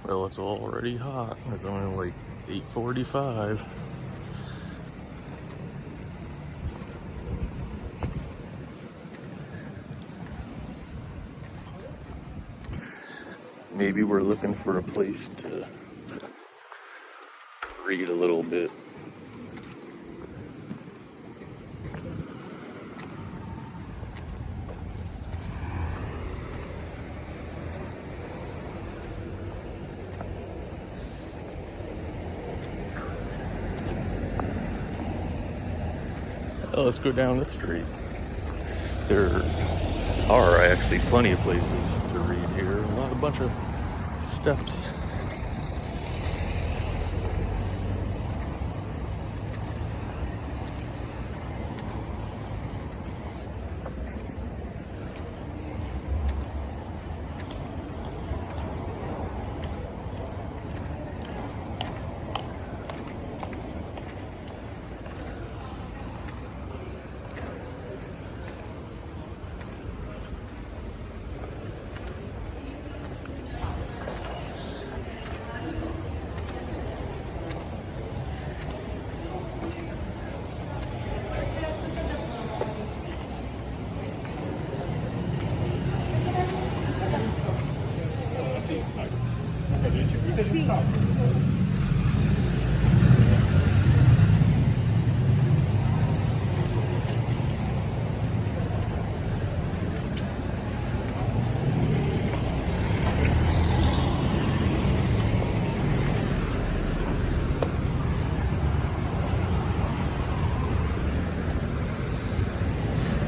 Well, it's already hot. It's only like 8:45. Maybe we're looking for a place to read a little bit. Well, let's go down the street. There are actually plenty of places to read here. Not a bunch of steps.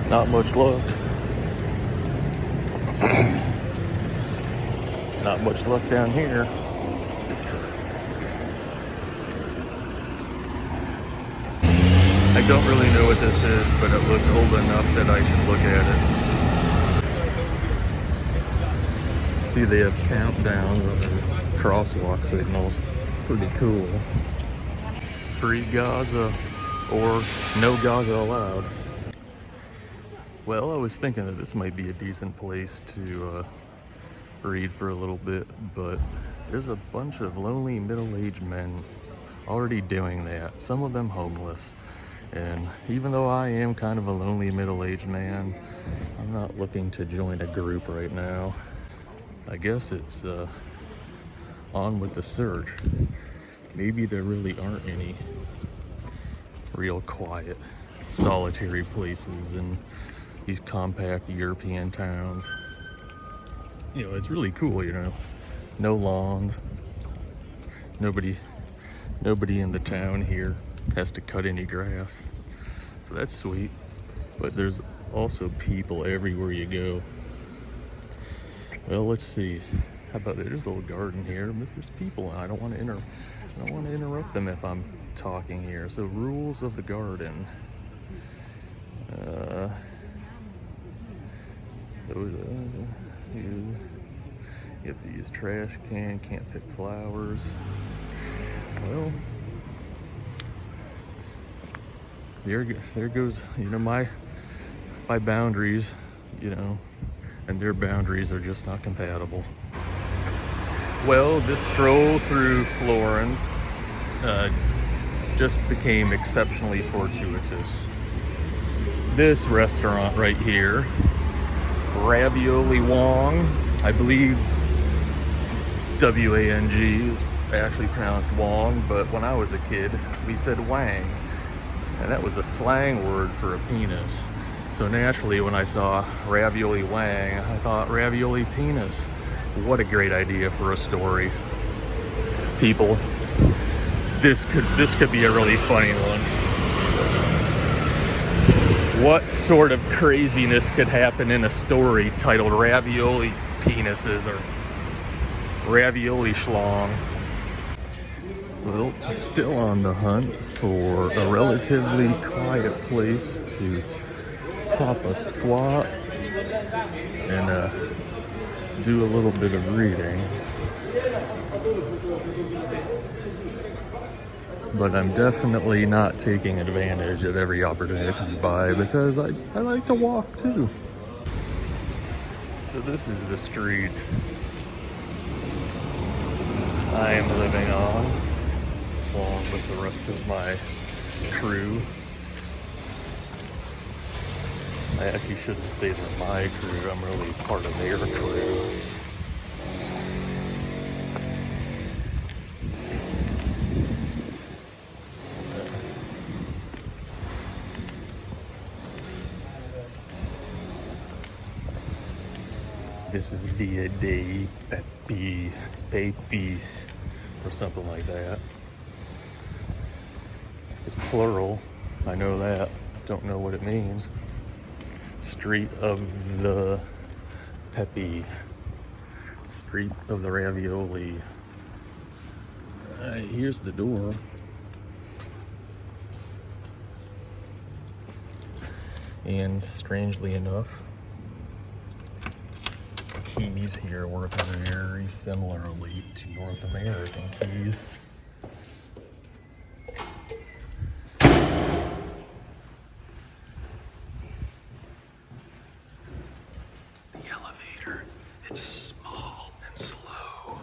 Not much luck. Not much luck down here. I don't really know what this is, but it looks old enough that I should look at it. See, they have countdowns on the crosswalk signals. Pretty cool. Free Gaza or no Gaza allowed. Well, I was thinking that this might be a decent place to read for a little bit, but there's a bunch of lonely middle-aged men already doing that, some of them homeless. And even though I am kind of a lonely middle-aged man, I'm not looking to join a group right now. I guess it's on with the search. Maybe there really aren't any real quiet, solitary places in these compact European towns. You know, it's really cool, you know. No lawns. Nobody in the town here has to cut any grass. So that's sweet. But there's also people everywhere you go. Well, let's see. How about there's a little garden here, but there's people. I don't want to interrupt them if I'm talking here. So rules of the garden. You have to use trash can, can't pick flowers. Well, there goes, you know, my boundaries, you know, and their boundaries are just not compatible. Well, this stroll through Florence just became exceptionally fortuitous. This restaurant right here, Ravioli Wong, I believe W-A-N-G is actually pronounced Wong, but when I was a kid, we said Wang, and that was a slang word for a penis. So naturally, when I saw Ravioli Wang, I thought ravioli penis. What a great idea for a story. People, this could be a really funny one. What sort of craziness could happen in a story titled Ravioli Penises or Ravioli Schlong? Well, still on the hunt for a relatively quiet place to pop a squat and do a little bit of reading. But I'm definitely not taking advantage of every opportunity that comes by because I like to walk too. So this is the street. am living on, along with the rest of my crew. I actually shouldn't say they're my crew, I'm really part of their crew. This is Via dei Pepi, or something like that. It's plural, I know that. Don't know what it means. Street of the Pepi. Street of the ravioli. Here's the door. And strangely enough, keys here work very similarly to North American keys. The elevator, it's small and slow.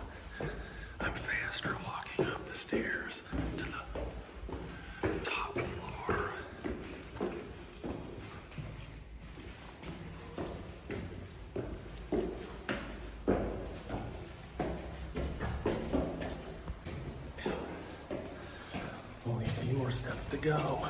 I'm faster walking up the stairs to the top floor. Only a few more steps to go.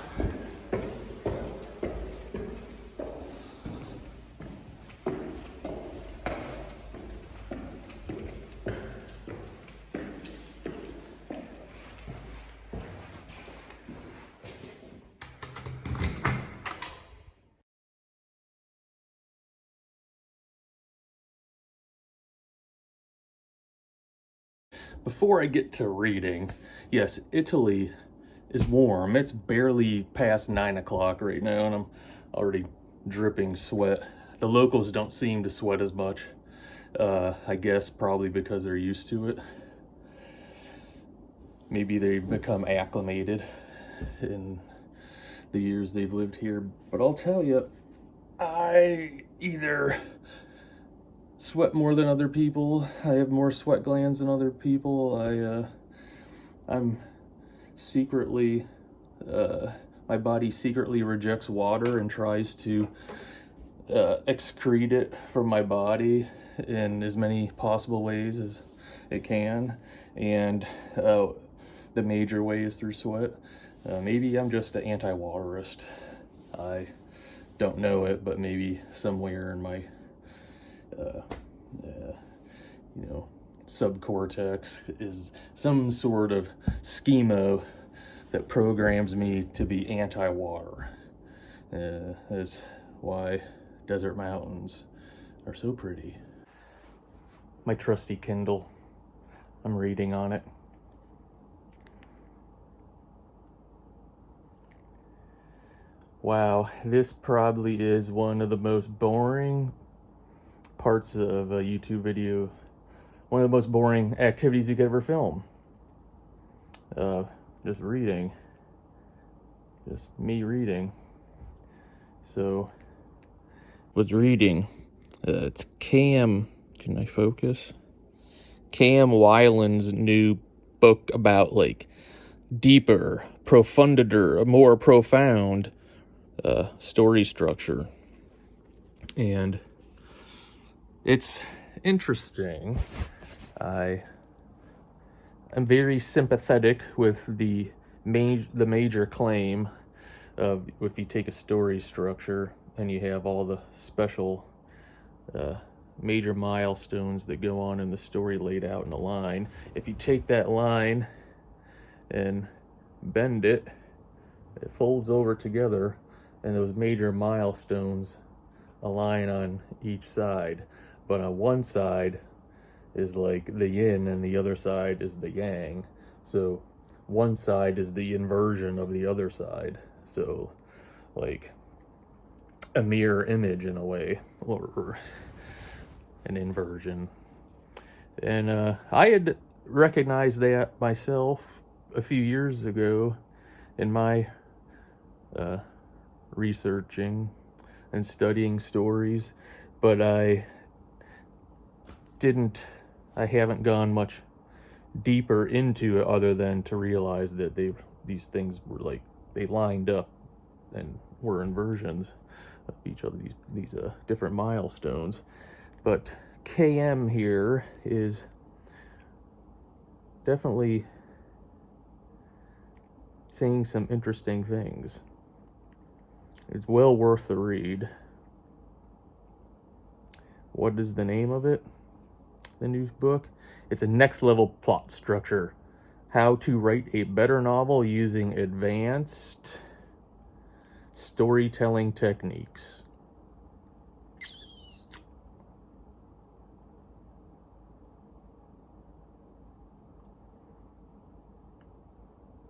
Before I get to reading, yes, Italy is warm. It's barely past 9 o'clock right now, and I'm already dripping sweat. The locals don't seem to sweat as much. I guess probably because they're used to it. Maybe they've become acclimated in the years they've lived here. But I'll tell you, I either sweat more than other people. I have more sweat glands than other people. I'm secretly, my body secretly rejects water and tries to excrete it from my body in as many possible ways as it can. And the major way is through sweat. Maybe I'm just an anti-waterist. I don't know it, but maybe somewhere in my subcortex is some sort of schema that programs me to be anti-water. That's why desert mountains are so pretty. My trusty Kindle, I'm reading on it. Wow, this probably is one of the most boring parts of a YouTube video, one of the most boring activities you could ever film. Just reading. Just me reading. So, was reading. It's Cam, can I focus? Cam Weiland's new book about like deeper, profunditor, more profound story structure. And it's interesting. I am very sympathetic with the major claim of if you take a story structure and you have all the special major milestones that go on in the story laid out in a line. If you take that line and bend it, it folds over together, and those major milestones align on each side. But on one side is like the yin and the other side is the yang. So one side is the inversion of the other side. So like a mirror image in a way, or an inversion. And I had recognized that myself a few years ago in my researching and studying stories, but I haven't gone much deeper into it other than to realize that these things were like, they lined up and were inversions of each of these different milestones. But KM here is definitely saying some interesting things. It's well worth the read. What is the name of it? The new book? It's a next level plot structure. How to write a better novel using advanced storytelling techniques.